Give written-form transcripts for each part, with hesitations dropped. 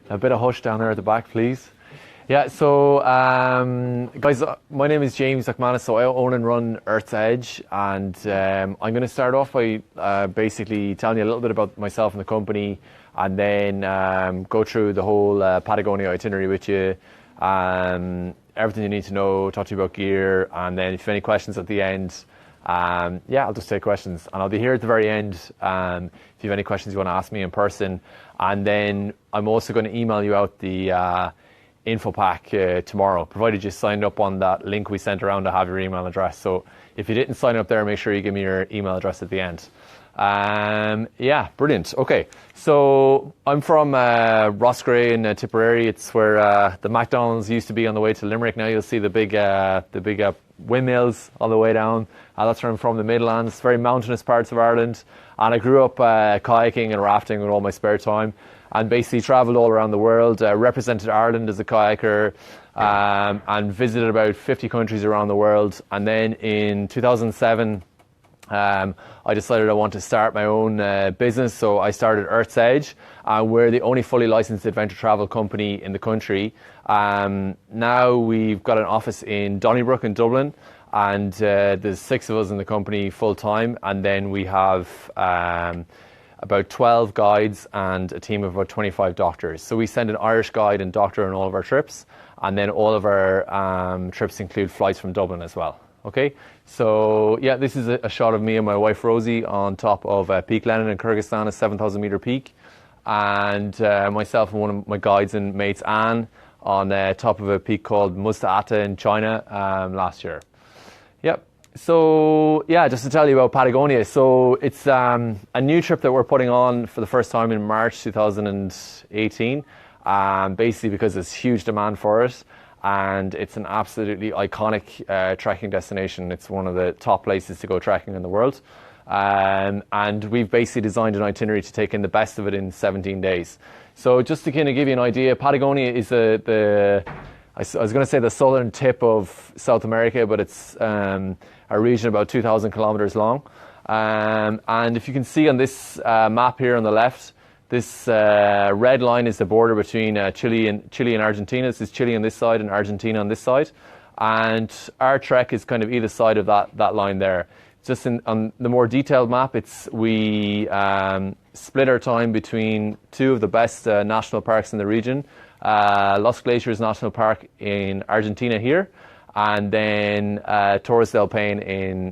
A bit of hush down there at the back, please. Yeah, so guys, my name is James McManus, so I own and run Earth's Edge, and I'm going to start off by basically telling you a little bit about myself and the company, and then go through the whole Patagonia itinerary with you, everything you need to know, talk to you about gear, and then if you have any questions at the end, I'll just take questions, and I'll be here at the very end if you have any questions you want to ask me in person. And then I'm also going to email you out the info pack tomorrow, provided you signed up on that link we sent around to have your email address. So if you didn't sign up there, make sure you give me your email address at the end. Brilliant. Okay, so I'm from Roscrea in Tipperary. It's where the McDonald's used to be on the way to Limerick. Now you'll see the big windmills on the way down. That's where I'm from, the Midlands, very mountainous parts of Ireland. And I grew up kayaking and rafting in all my spare time, and basically travelled all around the world, represented Ireland as a kayaker, and visited about 50 countries around the world. And then in 2007, I decided I want to start my own business, so I started Earth's Edge. We're the only fully licensed adventure travel company in the country. Now we've got an office in Donnybrook in Dublin, and there's 6 of us in the company full time, and then we have about 12 guides and a team of about 25 doctors. So we send an Irish guide and doctor on all of our trips, and then all of our trips include flights from Dublin as well. Okay, so yeah, this is a shot of me and my wife Rosie on top of Peak Lenin in Kyrgyzstan, a 7,000 meter peak, and myself and one of my guides and mates Anne on top of a peak called Mustaata in China last year. Yep. So yeah, just to tell you about Patagonia. So it's a new trip that we're putting on for the first time in March 2018, basically because there's huge demand for it. And it's an absolutely iconic trekking destination. It's one of the top places to go trekking in the world. And we've basically designed an itinerary to take in the best of it in 17 days. So just to kind of give you an idea, Patagonia is I was going to say the southern tip of South America, but it's a region about 2,000 kilometers long. And if you can see on this map here on the left, this red line is the border between Chile and Argentina. This is Chile on this side and Argentina on this side. And our trek is kind of either side of that line there. Just on the more detailed map, we split our time between 2 of the best national parks in the region. Los Glaciares National Park in Argentina here, and then Torres del Paine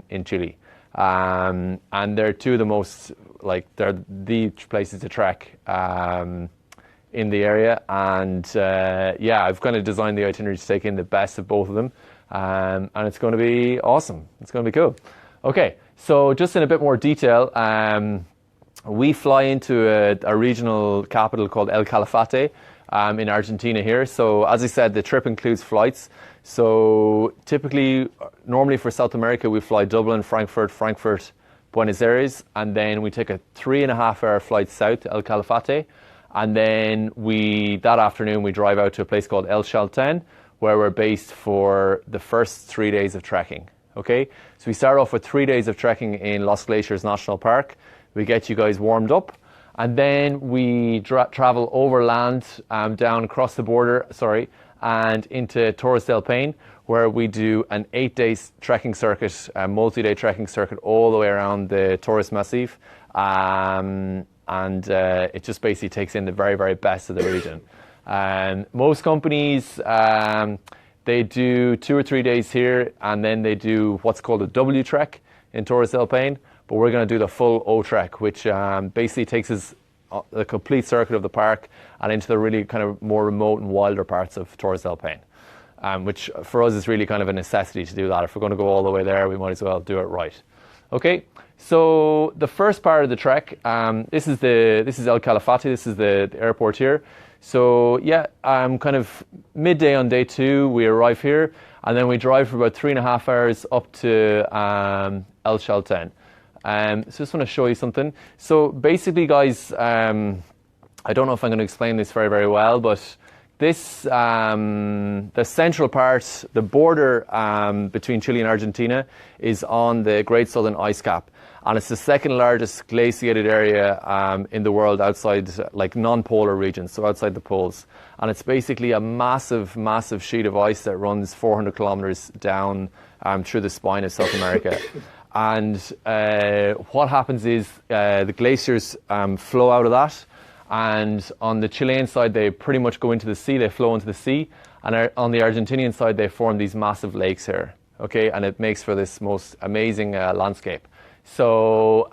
in Chile. And they're 2 of the most, they're the places to trek in the area. And I've kind of designed the itinerary to take in the best of both of them. And it's going to be awesome. It's going to be cool. Okay, so just in a bit more detail, we fly into a regional capital called El Calafate in Argentina here. So as I said, the trip includes flights. So typically, normally for South America, we fly Dublin, Frankfurt, Buenos Aires, and then we take a 3.5-hour flight south to El Calafate. And then that afternoon, we drive out to a place called El Chaltén, where we're based for the first 3 days of trekking. Okay, so we start off with 3 days of trekking in Los Glaciares National Park. We get you guys warmed up, and then we travel overland down across the border, and into Torres del Paine, where we do an 8-day trekking circuit, a multi-day trekking circuit all the way around the Torres Massif, and it just basically takes in the very, very best of the region. Most companies, they do 2 or 3 days here, and then they do what's called a W trek in Torres del Paine. But we're going to do the full O trek, which basically takes us the complete circuit of the park and into the really kind of more remote and wilder parts of Torres del Paine, which for us is really kind of a necessity to do that. If we're going to go all the way there, we might as well do it right. Okay, so the first part of the trek, this is El Calafate. This is the airport here. So yeah, kind of midday on day 2, we arrive here, and then we drive for about 3.5 hours up to El Chaltén. So just want to show you something. So basically, guys, I don't know if I'm going to explain this very, very well, but this the central part, the border between Chile and Argentina, is on the Great Southern Ice Cap, and it's the second largest glaciated area in the world outside, like non-polar regions, so outside the poles. And it's basically a massive, massive sheet of ice that runs 400 kilometers down through the spine of South America. And what happens is the glaciers flow out of that. And on the Chilean side, they pretty much go into the sea, they flow into the sea. And on the Argentinian side, they form these massive lakes here, okay? And it makes for this most amazing landscape. So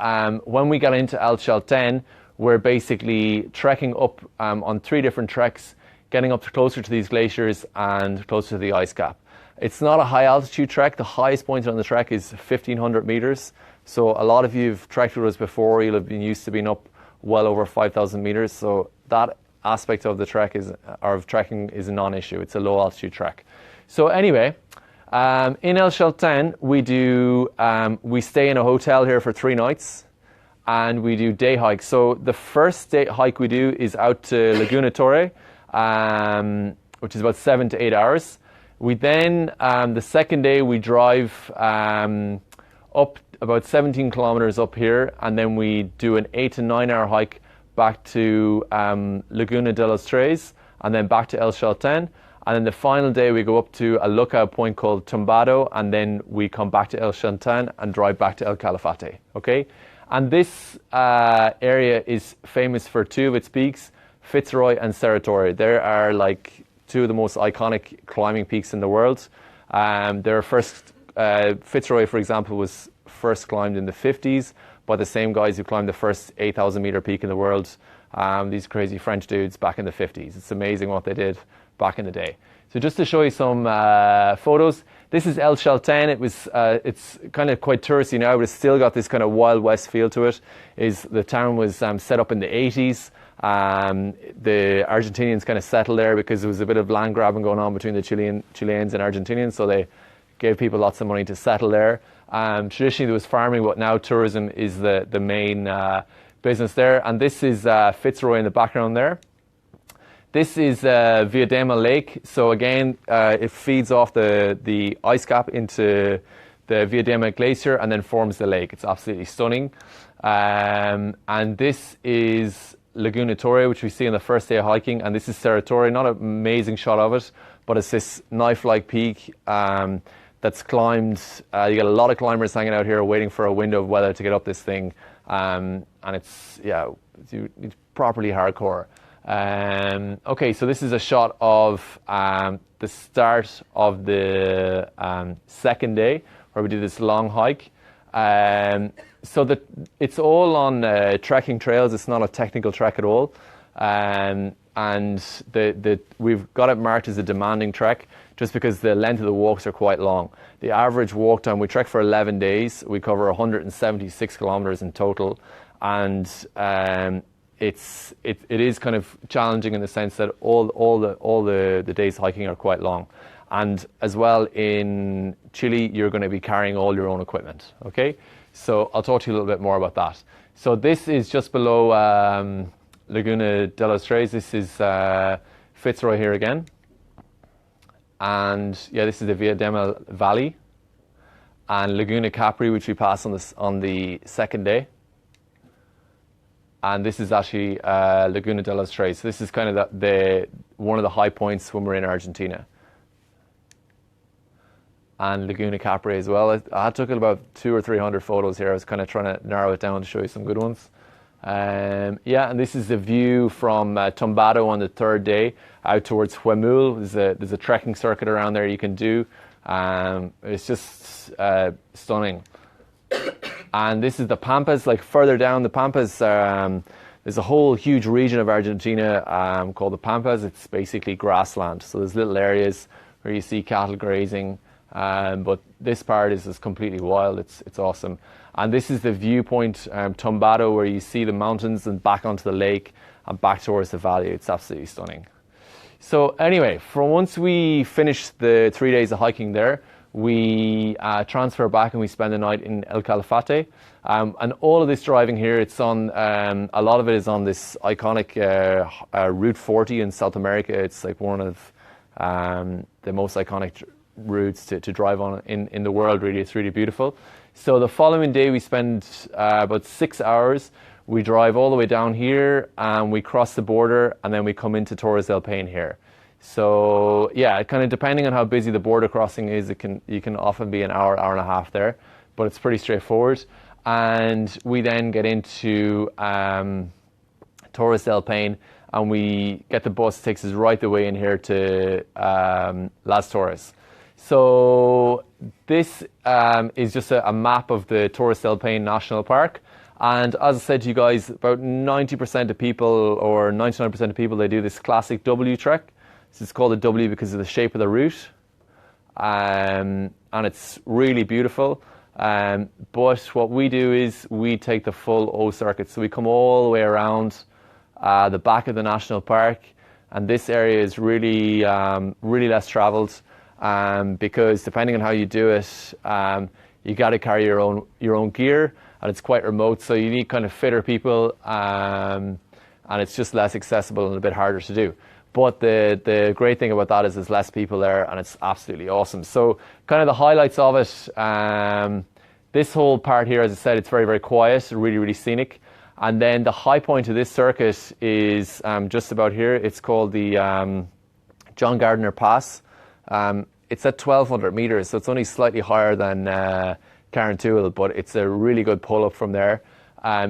when we got into El Chaltén, we're basically trekking up on 3 different treks, getting up closer to these glaciers and closer to the ice cap. It's not a high altitude trek. The highest point on the trek is 1,500 meters. So a lot of you have trekked with us before. You'll have been used to being up well over 5,000 meters, so that aspect of the trek of trekking is a non-issue. It's a low altitude trek. So anyway, in El Chaltén we stay in a hotel here for 3 nights, and we do day hikes. So the first day hike we do is out to Laguna Torre, which is about 7 to 8 hours. We then the second day we drive up about 17 kilometers up here, and then we do an 8 to 9 hour hike back to Laguna de los Tres, and then back to El Chaltén. And then the final day we go up to a lookout point called Tumbado, and then we come back to El Chaltén and drive back to El Calafate, okay? And this area is famous for 2 of its peaks, Fitzroy and Cerro. They are like 2 of the most iconic climbing peaks in the world. Their first, Fitzroy, for example, was first climbed in the 50s by the same guys who climbed the first 8,000 meter peak in the world. These crazy French dudes back in the 50s. It's amazing what they did back in the day. So just to show you some photos, this is El Chaltén. It's kind of quite touristy now, but it's still got this kind of Wild West feel to it. The town was set up in the 80s. The Argentinians kind of settled there because there was a bit of land grabbing going on between the Chileans and Argentinians, so they gave people lots of money to settle there. Traditionally there was farming, but now tourism is the main business there. And this is Fitzroy in the background there. This is Viadema Lake. So again, it feeds off the ice cap into the Viadema Glacier and then forms the lake. It's absolutely stunning. And this is Laguna Torre, which we see on the first day of hiking. And this is Cerro Torre. Not an amazing shot of it, but it's this knife-like peak that's climbed. You get a lot of climbers hanging out here waiting for a window of weather to get up this thing. And it's properly hardcore. Okay, so this is a shot of the start of the second day where we did this long hike. So that it's all on trekking trails. It's not a technical trek at all. And we've got it marked as a demanding trek just because the length of the walks are quite long. The average walk time, we trek for 11 days. We cover 176 kilometers in total. And it is kind of challenging in the sense that all the days hiking are quite long. And as well, in Chile, you're going to be carrying all your own equipment, okay? So I'll talk to you a little bit more about that. So this is just below Laguna de los Tres. This is Fitzroy here again. And yeah, this is the Viadema Valley. And Laguna Capri, which we passed on the second day. And this is actually Laguna de los Tres. So this is kind of one of the high points when we're in Argentina. And Laguna Capri as well. I took about 200 or 300 photos here. I was kind of trying to narrow it down to show you some good ones. Yeah, and this is the view from Tumbado on the third day out towards Huemul. There's a trekking circuit around there you can do. It's just stunning. And this is the Pampas, like further down the Pampas. There's a whole huge region of Argentina called the Pampas. It's basically grassland. So there's little areas where you see cattle grazing. But this part is completely wild. It's awesome. And this is the viewpoint, Tumbado, where you see the mountains and back onto the lake and back towards the valley. It's absolutely stunning. So anyway, once we finished the 3 days of hiking there, we transfer back and we spend the night in El Calafate. And all of this driving here, it's on, a lot of it is on this iconic Route 40 in South America. It's like one of the most iconic routes to drive on in the world, really. It's really beautiful. So the following day we spend about 6 hours. We drive all the way down here and we cross the border and then we come into Torres del Paine here. So yeah, kind of depending on how busy the border crossing is, you can often be an hour, hour and a half there, but it's pretty straightforward. And we then get into Torres del Paine and we get the bus, takes us right the way in here to Las Torres. So this is just a map of the Torres del Paine National Park. And as I said to you guys, about 90% of people, or 99% of people, they do this classic W trek. So it's called a W because of the shape of the route. And it's really beautiful. But what we do is we take the full O circuit. So we come all the way around the back of the national park. And this area is really, really less traveled. Because depending on how you do it, you got to carry your own gear, and it's quite remote, so you need kind of fitter people, and it's just less accessible and a bit harder to do. But the great thing about that is there's less people there, and it's absolutely awesome. So kind of the highlights of it, this whole part here, as I said, it's very, very quiet, really, really scenic. And then the high point of this circuit is just about here. It's called the John Gardner Pass. It's at 1,200 meters, so it's only slightly higher than Carrauntoohil, but it's a really good pull up from there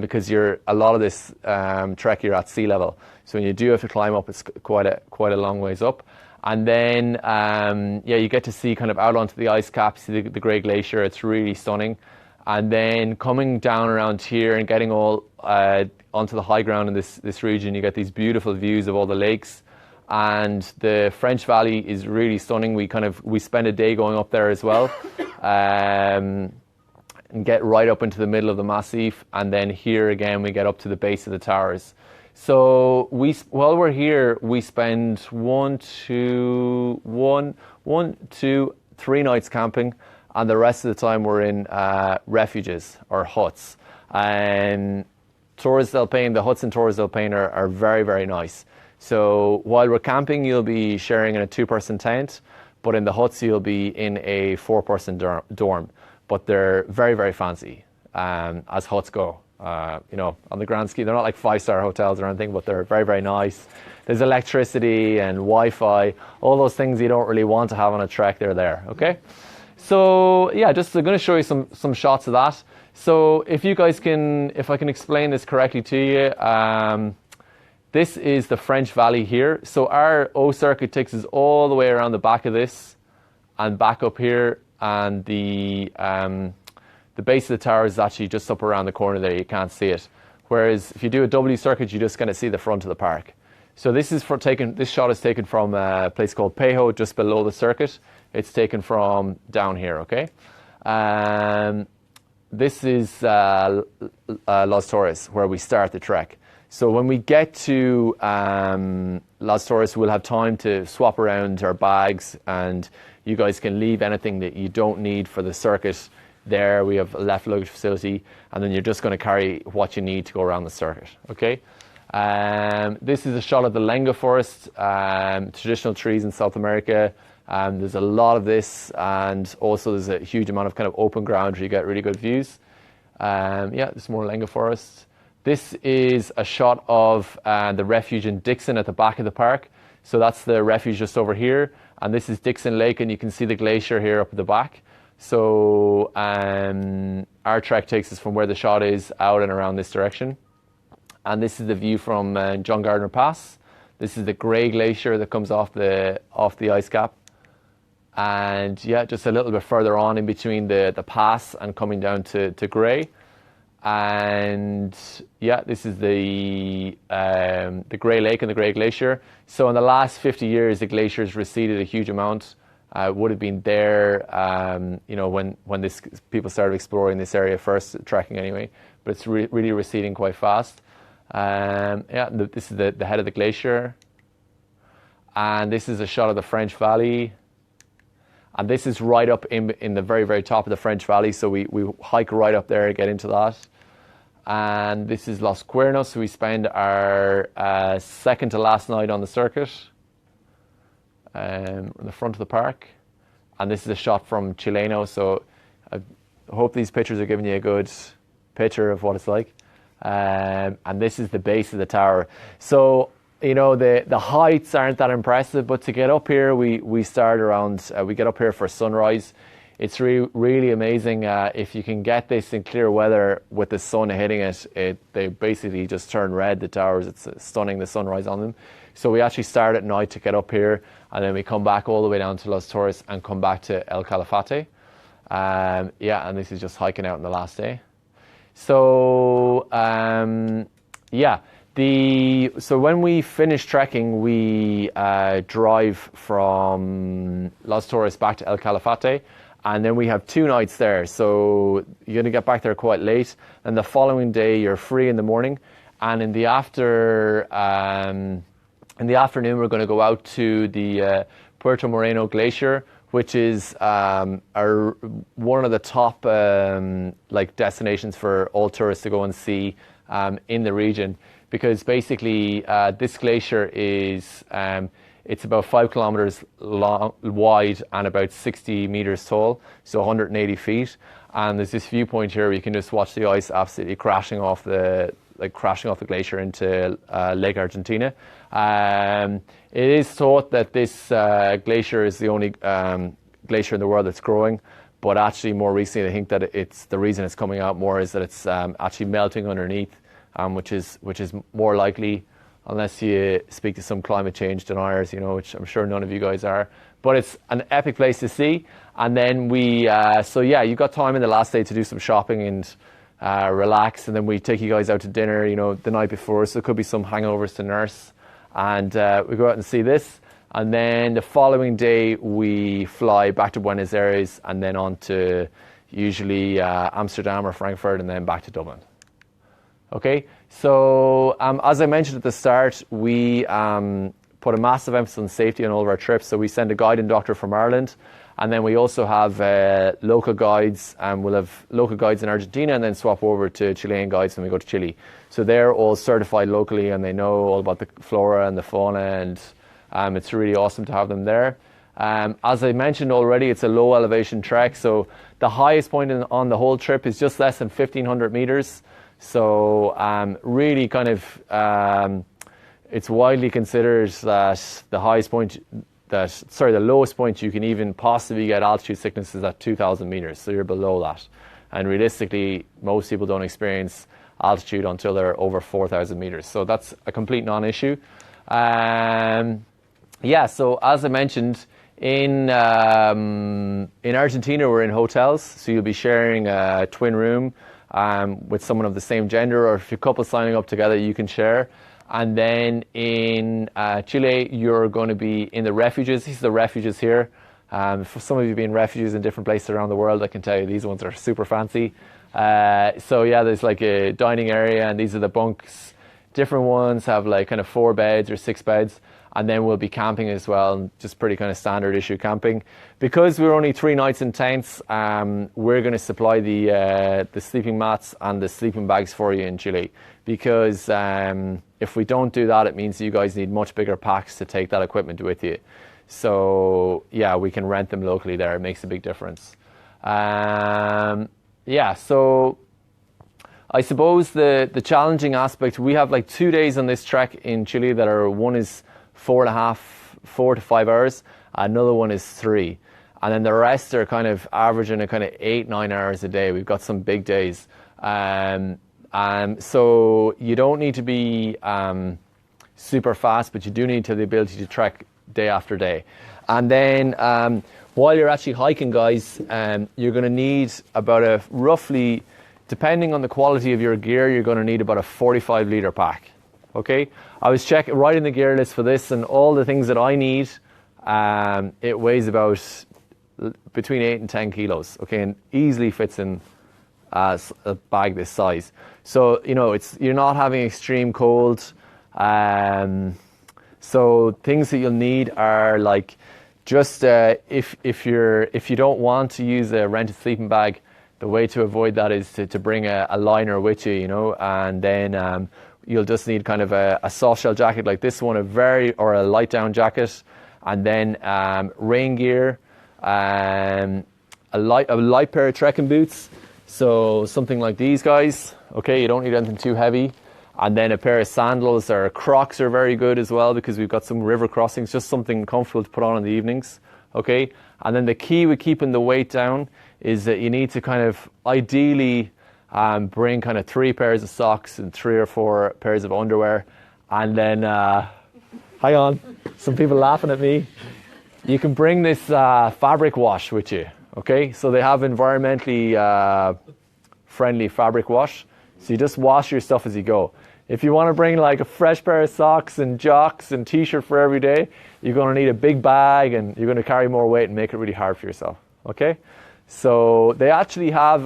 because a lot of this trek you're at sea level. So when you do have to climb up, it's quite a long ways up. And then you get to see kind of out onto the ice cap, see the Great Glacier. It's really stunning. And then coming down around here and getting all onto the high ground in this region, you get these beautiful views of all the lakes. And the French Valley is really stunning. We spend a day going up there as well, and get right up into the middle of the Massif. And then here again, we get up to the base of the towers. So while we're here, we spend 1, 2, 3 nights camping, and the rest of the time we're in refuges or huts. And Torres del Paine, the huts in Torres del Paine are very, very nice. So while we're camping, you'll be sharing in a 2-person tent, but in the huts, you'll be in a 4-person dorm. But they're very, very fancy, as huts go. On the grand scheme, they're not like 5-star hotels or anything, but they're very, very nice. There's electricity and Wi-Fi, all those things you don't really want to have on a trek, they're there, okay? So yeah, I'm going to show you some shots of that. So if I can explain this correctly to you, this is the French Valley here. So our O circuit takes us all the way around the back of this and back up here. And the base of the tower is actually just up around the corner there. You can't see it. Whereas if you do a W circuit, you just kind of see the front of the park. So this shot is taken from a place called Pejo, just below the circuit. It's taken from down here, okay? This is Las Torres, where we start the trek. So when we get to Las Torres, we'll have time to swap around our bags, and you guys can leave anything that you don't need for the circuit there. We have a left luggage facility, and then you're just going to carry what you need to go around the circuit, okay? This is a shot of the lenga forest, traditional trees in South America. There's a lot of this, and also there's a huge amount of kind of open ground where you get really good views. There's more lenga forest. This is a shot of the refuge in Dixon at the back of the park. So that's the refuge just over here. And this is Dixon Lake, and you can see the glacier here up at the back. So our trek takes us from where the shot is out and around this direction. And this is the view from John Gardner Pass. This is the Grey Glacier that comes off the ice cap. And yeah, just a little bit further on in between the pass and coming down to Grey. And yeah, this is the Grey Lake and the Grey Glacier. So in the last 50 years, the glaciers receded a huge amount. Would have been there, when people started exploring this area first, trekking anyway. But it's really receding quite fast. This is the head of the glacier. And this is a shot of the French Valley. And this is right up in the very, very top of the French Valley. So we hike right up there, get into that. And this is Los Cuernos. So we spend our second to last night on the circuit in the front of the park. And this is a shot from Chileno. So I hope these pictures are giving you a good picture of what it's like. And this is the base of the tower. So, you know, the heights aren't that impressive, but to get up here, we start around, we get up here for sunrise. It's really amazing. If you can get this in clear weather with the sun hitting it, they basically just turn red, the towers. It's stunning, the sunrise on them. So we actually start at night to get up here, and then we come back all the way down to Los Torres and come back to El Calafate. Yeah, and this is just hiking out on the last day. So, yeah. So when we finish trekking, we drive from Los Torres back to El Calafate, and then we have 2 nights there. So you're going to get back there quite late, and the following day you're free in the morning, and in the afternoon we're going to go out to the Puerto Moreno Glacier, which is one of the top like destinations for all tourists to go and see in the region. Because basically this glacier is, it's about 5 kilometers wide and about 60 meters tall, so 180 feet. And there's this viewpoint here where you can just watch the ice absolutely crashing off the glacier into Lake Argentina. It is thought that this glacier is the only glacier in the world that's growing, but actually more recently I think that the reason it's coming out more is that it's actually melting underneath. Which is more likely, unless you speak to some climate change deniers, you know, which I'm sure none of you guys are. But it's an epic place to see. And then so yeah, you've got time in the last day to do some shopping and relax. And then we take you guys out to dinner, you know, the night before. So there could be some hangovers to nurse. And we go out and see this. And then the following day, we fly back to Buenos Aires and then on to usually Amsterdam or Frankfurt and then back to Dublin. Okay, so as I mentioned at the start, we put a massive emphasis on safety on all of our trips. So we send a guide and doctor from Ireland, and then we also have local guides, and we'll have local guides in Argentina and then swap over to Chilean guides when we go to Chile. So they're all certified locally and they know all about the flora and the fauna, and it's really awesome to have them there. As I mentioned already, it's a low elevation trek, so the highest point on the whole trip is just less than 1,500 meters. So really kind of, it's widely considered that the lowest point you can even possibly get altitude sickness is at 2,000 meters. So you're below that. And realistically, most people don't experience altitude until they're over 4,000 meters. So that's a complete non-issue. Yeah, so as I mentioned, in Argentina, we're in hotels. So you'll be sharing a twin room with someone of the same gender, or if you're couple signing up together, you can share. And then in Chile, you're going to be in the refuges. These are the refuges here. For some of you being refuges in different places around the world, I can tell you these ones are super fancy. So yeah, there's like a dining area, and these are the bunks. Different ones have like kind of 4 beds or 6 beds. And then we'll be camping as well, just pretty kind of standard issue camping. Because we're only 3 nights in tents, we're going to supply the sleeping mats and the sleeping bags for you in Chile. Because if we don't do that, it means you guys need much bigger packs to take that equipment with you. So yeah, we can rent them locally there. It makes a big difference. Yeah, so I suppose the challenging aspect, we have like 2 days on this trek in Chile that are, one is 4 to 5 hours, another one is 3. And then the rest are kind of averaging a kind of 8-9 hours a day. We've got some big days. So you don't need to be super fast, but you do need to have the ability to trek day after day. And then while you're actually hiking, guys, you're going to need about a roughly, depending on the quality of your gear, you're going to need about a 45-litre pack. Okay, I was writing the gear list for this, and all the things that I need, it weighs about between 8 and 10 kilos. Okay, and easily fits in a bag this size. So you know, you're not having extreme cold. So things that you'll need are like just if you don't want to use a rented sleeping bag, the way to avoid that is to bring a liner with you, and then you'll just need kind of a soft shell jacket like this one, or a light down jacket, and then rain gear, a light pair of trekking boots, so something like these guys. Okay, you don't need anything too heavy. And then a pair of sandals or Crocs are very good as well, because we've got some river crossings, just something comfortable to put on in the evenings. Okay, and then the key with keeping the weight down is that you need to kind of ideally bring kind of 3 pairs of socks and 3 or 4 pairs of underwear. And then, hang on, some people laughing at me. You can bring this fabric wash with you. Okay, so they have environmentally friendly fabric wash. So you just wash your stuff as you go. If you want to bring like a fresh pair of socks and jocks and t-shirt for every day, you're going to need a big bag and you're going to carry more weight and make it really hard for yourself. Okay? So they actually have,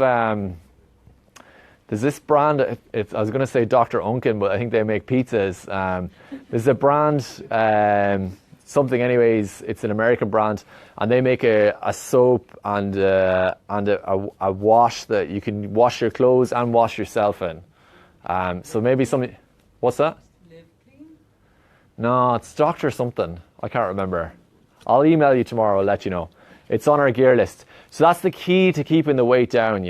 there's this brand, I was going to say Dr. Unken, but I think they make pizzas. There's a brand, something anyways, it's an American brand, and they make a soap and a wash that you can wash your clothes and wash yourself in. So maybe something, what's that? Live Clean? No, it's Dr. something. I can't remember. I'll email you tomorrow, I'll let you know. It's on our gear list. So that's the key to keeping the weight down,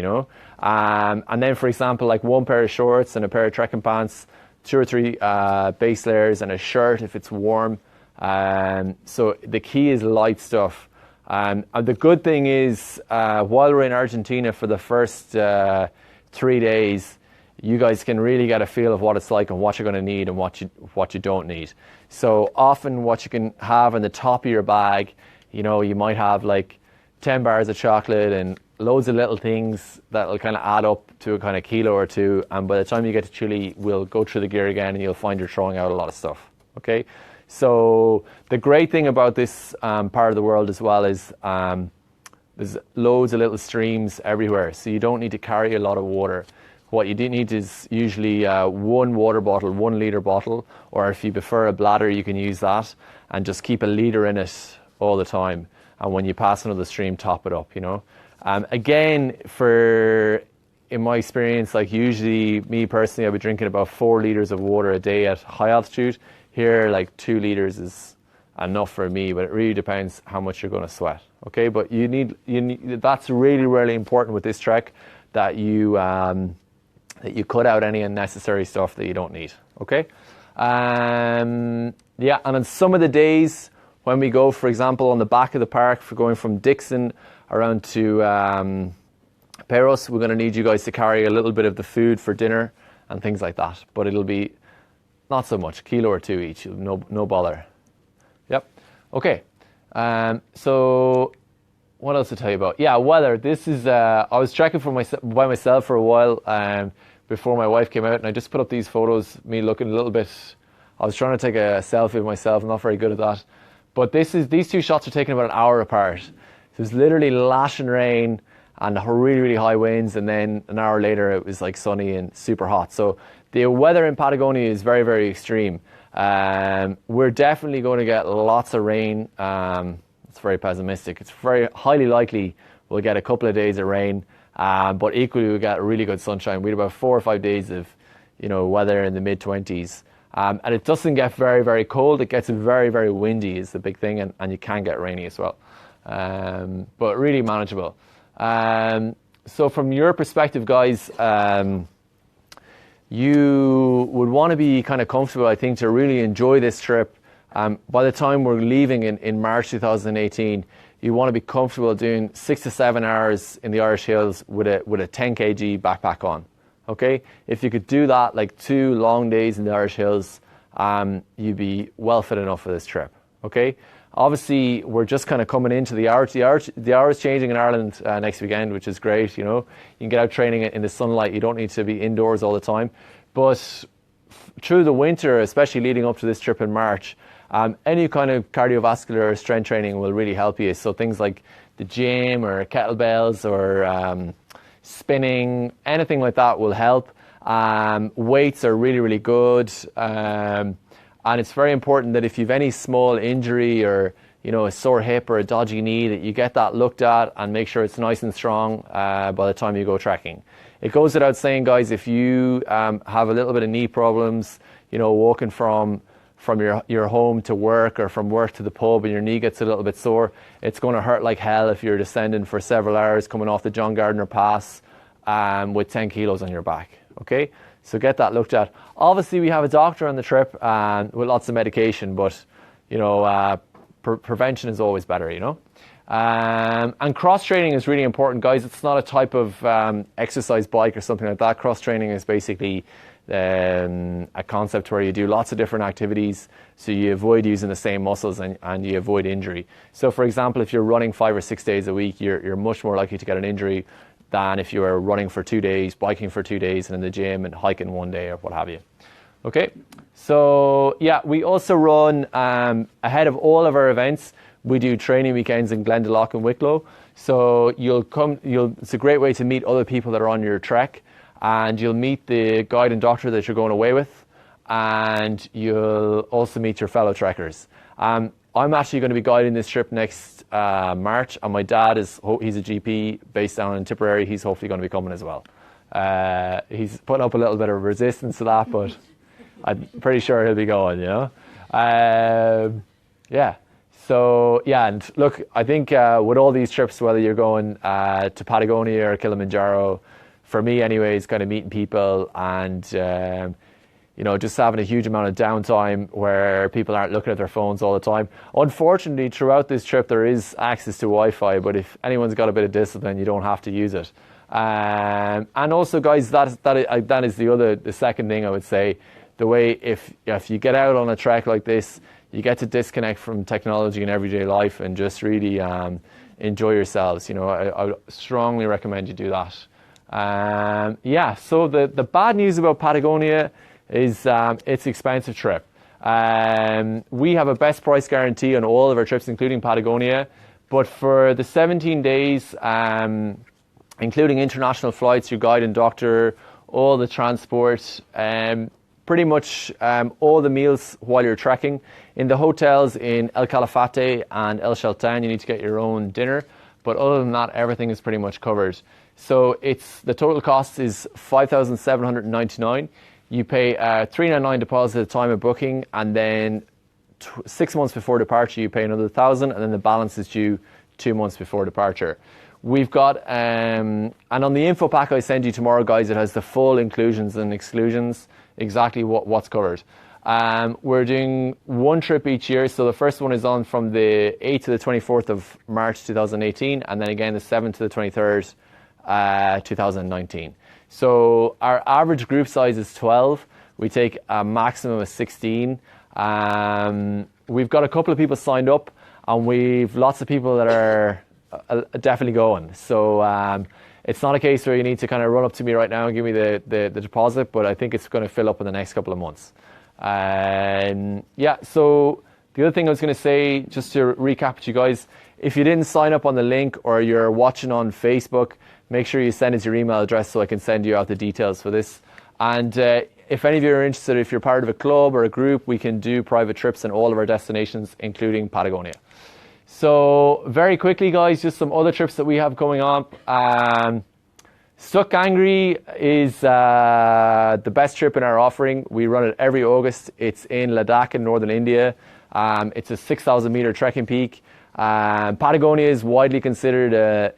And then, for example, like 1 pair of shorts and a pair of trekking pants, 2 or 3 base layers, and a shirt if it's warm. So the key is light stuff. And the good thing is, while we're in Argentina for the first 3 days, you guys can really get a feel of what it's like and what you're going to need and what you don't need. So often what you can have in the top of your bag, you might have like 10 bars of chocolate and loads of little things that will kind of add up to a kind of kilo or 2. And by the time you get to Chile, we'll go through the gear again and you'll find you're throwing out a lot of stuff. Okay? So the great thing about this part of the world as well is there's loads of little streams everywhere. So you don't need to carry a lot of water. What you do need is usually 1 water bottle, 1 litre bottle, or if you prefer a bladder, you can use that and just keep a litre in it all the time. And when you pass another stream, top it up, Again, in my experience, like usually me personally, I'll be drinking about 4 litres of water a day at high altitude. Here, like 2 litres is enough for me, but it really depends how much you're going to sweat. Okay, but you need that's really, really important with this trek, that you cut out any unnecessary stuff that you don't need. Okay, and on some of the days when we go, for example, on the back of the park, for going from Dixon around to Peros, we're going to need you guys to carry a little bit of the food for dinner and things like that. But it'll be not so much, 1 kilo or 2 each, no bother. Yep. Okay. So what else to tell you about? Yeah, weather. This is I was trekking by myself for a while before my wife came out, and I just put up these photos, me looking a little bit. I was trying to take a selfie of myself. I'm not very good at that. But these 2 shots are taken about an hour apart. So it was literally lashing rain and really, really high winds, and then an hour later it was like sunny and super hot. So the weather in Patagonia is very, very extreme. We're definitely going to get lots of rain. It's very pessimistic. It's very highly likely we'll get a couple of days of rain, but equally we'll get really good sunshine. We had about 4 or 5 days of weather in the mid-20s. And it doesn't get very, very cold. It gets very, very windy is the big thing, and you can get rainy as well. But really manageable. So from your perspective, guys, you would want to be kind of comfortable, I think, to really enjoy this trip. By the time we're leaving in March 2018, you want to be comfortable doing 6 to 7 hours in the Irish Hills with a 10 kg backpack on. Okay, if you could do that, like 2 long days in the Irish Hills, you'd be well fit enough for this trip. Okay, obviously we're just kind of coming into the hour. The hour is changing in Ireland next weekend, which is great. You can get out training in the sunlight. You don't need to be indoors all the time. But through the winter, especially leading up to this trip in March, any kind of cardiovascular strength training will really help you. So things like the gym or kettlebells or spinning, anything like that will help. Weights are really, really good. And it's very important that if you've any small injury or, a sore hip or a dodgy knee, that you get that looked at and make sure it's nice and strong by the time you go trekking. It goes without saying, guys, if you have a little bit of knee problems, walking from your home to work or from work to the pub and your knee gets a little bit sore, it's going to hurt like hell if you're descending for several hours coming off the John Gardner Pass with 10 kilos on your back. Okay, so get that looked at. Obviously, we have a doctor on the trip with lots of medication, but prevention is always better, and cross training is really important, guys. It's not a type of exercise bike or something like that. Cross training is basically a concept where you do lots of different activities, so you avoid using the same muscles and you avoid injury. So for example, if you're running 5 or 6 days a week, you're much more likely to get an injury than if you were running for 2 days, biking for 2 days, and in the gym and hiking 1 day or what have you. Okay, so yeah, we also run ahead of all of our events. We do training weekends in Glendalough and Wicklow. So it's a great way to meet other people that are on your trek, and you'll meet the guide and doctor that you're going away with, and you'll also meet your fellow trekkers. I'm actually going to be guiding this trip next March, and my dad he's a GP based down in Tipperary. He's hopefully going to be coming as well. He's putting up a little bit of resistance to that, but I'm pretty sure he'll be going, yeah. So, yeah, and look, I think with all these trips, whether you're going to Patagonia or Kilimanjaro, for me anyways, kind of meeting people and, just having a huge amount of downtime where people aren't looking at their phones all the time. Unfortunately, throughout this trip, there is access to Wi-Fi, but if anyone's got a bit of discipline, you don't have to use it. And also, guys, that is the second thing I would say. The way if you get out on a trek like this, you get to disconnect from technology in everyday life and just really enjoy yourselves. I would strongly recommend you do that. So the bad news about Patagonia is it's an expensive trip. We have a best price guarantee on all of our trips, including Patagonia. But for the 17 days, including international flights, your guide and doctor, all the transport, pretty much all the meals while you're trekking. In the hotels in El Calafate and El Chaltén, you need to get your own dinner. But other than that, everything is pretty much covered. So the total cost is $5,799. You pay $399 deposit at the time of booking, and then 6 months before departure, you pay another $1,000, and then the balance is due 2 months before departure. We've got, and on the info pack I send you tomorrow, guys, it has the full inclusions and exclusions, exactly what's covered. We're doing one trip each year. So the first one is on from the 8th to the 24th of March 2018, and then again the 7th to the 23rd, 2019. So our average group size is 12. We take a maximum of 16. We've got a couple of people signed up, and we've lots of people that are definitely going. So it's not a case where you need to kind of run up to me right now and give me the deposit, but I think it's going to fill up in the next couple of months. So the other thing I was going to say, just to recap to you guys, if you didn't sign up on the link or you're watching on Facebook, make sure you send us your email address so I can send you out the details for this. And if any of you are interested, if you're part of a club or a group, we can do private trips in all of our destinations, including Patagonia. So very quickly, guys, just some other trips that we have going on. Stuck Angry is the best trip in our offering. We run it every August. It's in Ladakh in northern India. It's a 6,000 meter trekking peak. Patagonia is widely considered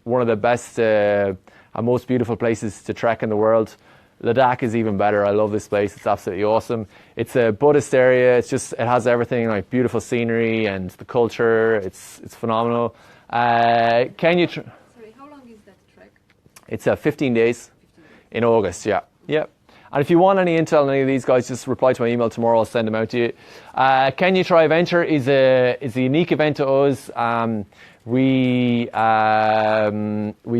one of the best and most beautiful places to trek in the world. Ladakh is even better. I love this place. It's absolutely awesome. It's a Buddhist area. It has everything, like beautiful scenery and the culture. It's phenomenal. Kenya. Sorry, how long is that trek? It's 15 days in August. Yeah. And if you want any intel on any of these guys, just reply to my email tomorrow. I'll send them out to you. Kenya Try Venture is a unique event to us. We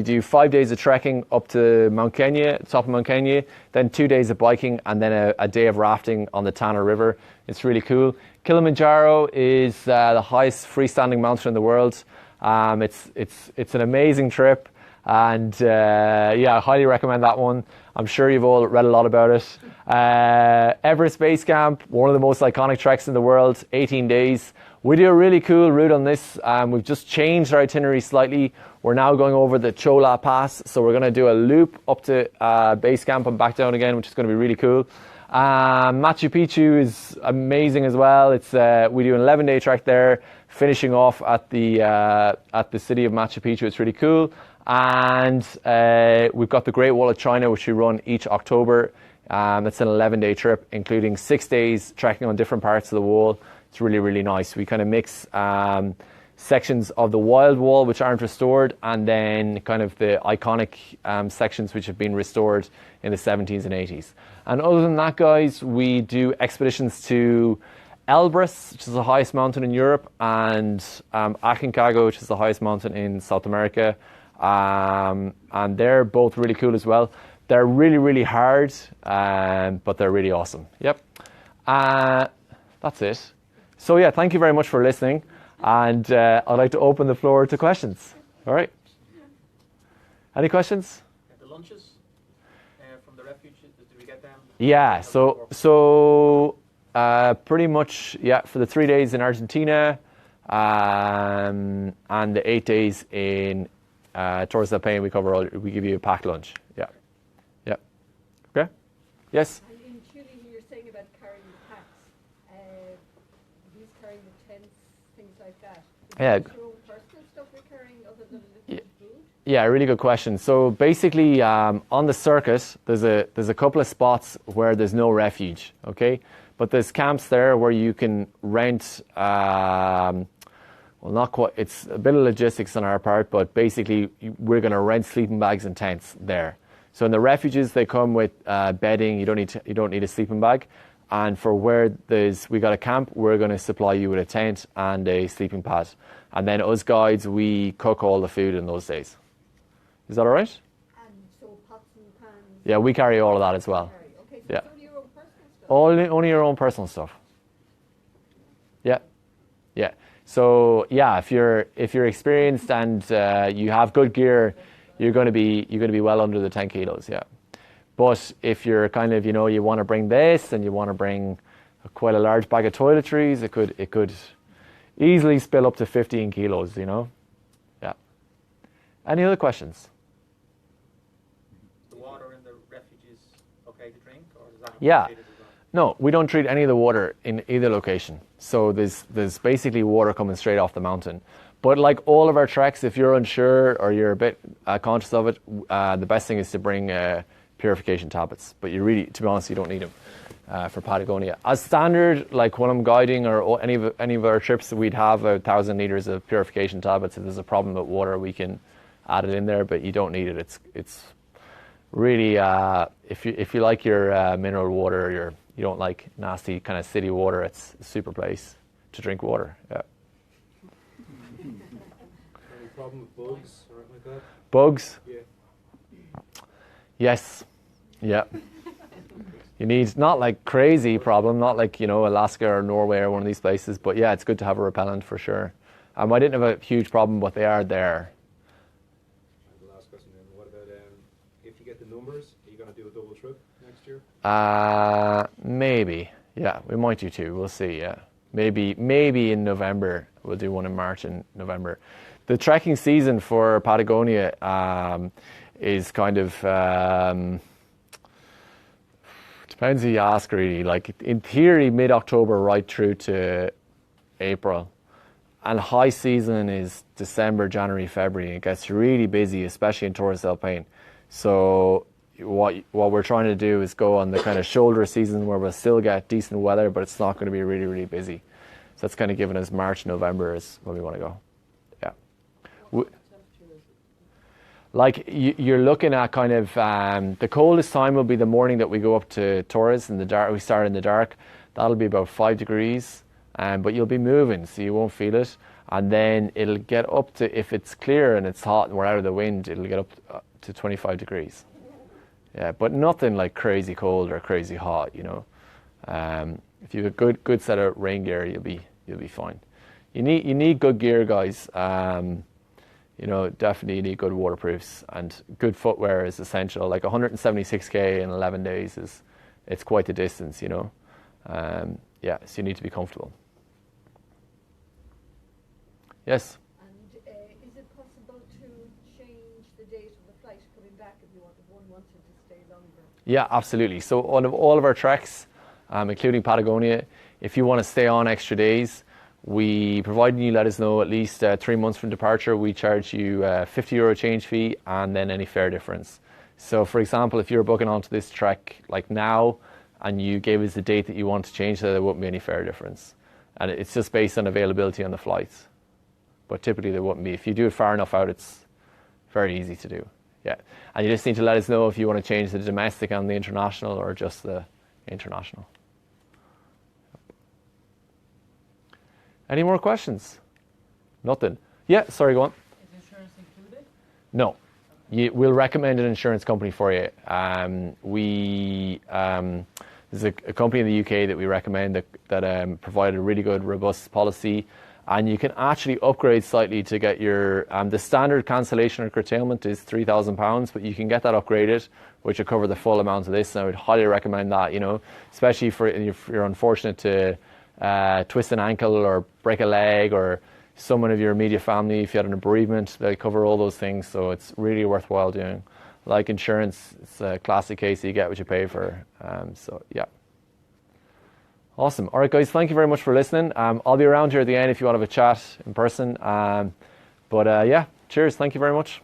do 5 days of trekking up to Mount Kenya, top of Mount Kenya, then 2 days of biking, and then a day of rafting on the Tana River. It's really cool. Kilimanjaro is the highest freestanding mountain in the world. It's an amazing trip, and I highly recommend that one. I'm sure you've all read a lot about it. Everest Base Camp, one of the most iconic treks in the world, 18 days. We do a really cool route on this. We've just changed our itinerary slightly. We're now going over the Chola Pass, so we're going to do a loop up to base camp and back down again, which is going to be really cool. Machu Picchu is amazing as well. It's we do an 11-day trek there, finishing off at the city of Machu Picchu. It's really cool. And we've got the Great Wall of China, which we run each October. That's an 11-day trip, including 6 days trekking on different parts of the wall. It's really, really nice. We kind of mix sections of the wild wall, which aren't restored, and then kind of the iconic sections which have been restored in the 70s and 80s. And other than that, guys, we do expeditions to Elbrus, which is the highest mountain in Europe, and Aconcagua, which is the highest mountain in South America. And they're both really cool as well. They're really, really hard, but they're really awesome. Yep. That's it. So yeah, thank you very much for listening. And I'd like to open the floor to questions. All right. Any questions? The lunches from the refuge, did we get them? Yeah, so pretty much, yeah, for the 3 days in Argentina and the 8 days in Torres del Paine, we give you a packed lunch. Yeah. Yeah. Okay? Yes? And in Chile, you're saying about carrying the packs. These carrying the tents, things like that. Yeah. Is that your own personal stuff you're carrying other than liquid food? Yeah, really good question. So basically, on the circuit, there's a couple of spots where there's no refuge, okay? But there's camps there where you can rent, well, not quite, it's a bit of logistics on our part, but basically we're going to rent sleeping bags and tents there. So in the refuges, they come with bedding. You don't need a sleeping bag. And for where we got a camp, we're going to supply you with a tent and a sleeping pad. And then us guides, we cook all the food in those days. Is that all right? And so pots and pans. Yeah, we carry all of that as well. Okay, so Yeah. it's only your own personal stuff. Only your own personal stuff. Yeah, yeah. So yeah, if you're experienced and you have good gear, you're going to be well under the 10 kilos. Yeah. But if you're kind of, you want to bring this and you want to bring quite a large bag of toiletries, it could easily spill up to 15 kilos. Yeah. Any other questions? The water in the refuge is okay to drink, or does that have to Yeah. be treated as well? No, we don't treat any of the water in either location. So there's basically water coming straight off the mountain. But like all of our treks, if you're unsure or you're a bit conscious of it, the best thing is to bring purification tablets. But to be honest, you don't need them for Patagonia. As standard, like when I'm guiding or any of our trips, we'd have 1,000 liters of purification tablets. If there's a problem with water, we can add it in there, but you don't need it. It's really if you like your mineral water, or you don't like nasty kind of city water, it's a super place to drink water. Yeah. Any problem with bugs or anything like that? Bugs? Yeah. Yes. Yeah. You need not like crazy problem, not like Alaska or Norway or one of these places, but yeah, it's good to have a repellent for sure. I didn't have a huge problem, but they are there. And the last question then, what about if you get the numbers, are you going to do a double trip next year? Maybe. Yeah, we might do two. We'll see. Yeah, maybe in November we'll do one in March and November. The trekking season for Patagonia is kind of depends who you ask really. Like in theory, mid-October right through to April, and high season is December, January, February. It gets really busy, especially in Torres del Paine. So what we're trying to do is go on the kind of shoulder season where we'll still get decent weather, but it's not going to be really, really busy. So that's kind of giving us March, November is when we want to go. Yeah. Like you're looking at kind of the coldest time will be the morning that we go up to Torres in the dark. We start in the dark. That'll be about 5 degrees, but you'll be moving, so you won't feel it. And then it'll get up to, if it's clear and it's hot and we're out of the wind, it'll get up to 25 degrees. Yeah, but nothing like crazy cold or crazy hot. If you have a good set of rain gear, you'll be fine. You need good gear, guys. Definitely you need good waterproofs, and good footwear is essential. Like 176k in 11 days it's quite the distance, so you need to be comfortable. Yes. And is it possible to change the date of the flight coming back if one wanted to stay longer? Yeah, absolutely. So on all of our treks, including Patagonia, if you want to stay on extra days, providing you let us know at least 3 months from departure, we charge you €50 change fee and then any fare difference. So for example, if you're booking onto this trek like now and you gave us the date that you want to change, there wouldn't be any fare difference. And it's just based on availability on the flights. But typically there wouldn't be. If you do it far enough out, it's very easy to do. Yeah. And you just need to let us know if you want to change the domestic and the international or just the international. Any more questions? Nothing. Yeah, sorry, go on. Is insurance included? No. We'll recommend an insurance company for you. There's a company in the UK that we recommend that provide a really good, robust policy. And you can actually upgrade slightly to get your... the standard cancellation or curtailment is £3,000, but you can get that upgraded, which will cover the full amount of this. And I would highly recommend that, especially if you're unfortunate to twist an ankle or break a leg, or someone of your immediate family, if you had a bereavement, they cover all those things. So it's really worthwhile doing. Like insurance, it's a classic case, you get what you pay for. So yeah. Awesome. All right, guys, thank you very much for listening. I'll be around here at the end if you want to have a chat in person. Yeah, cheers. Thank you very much.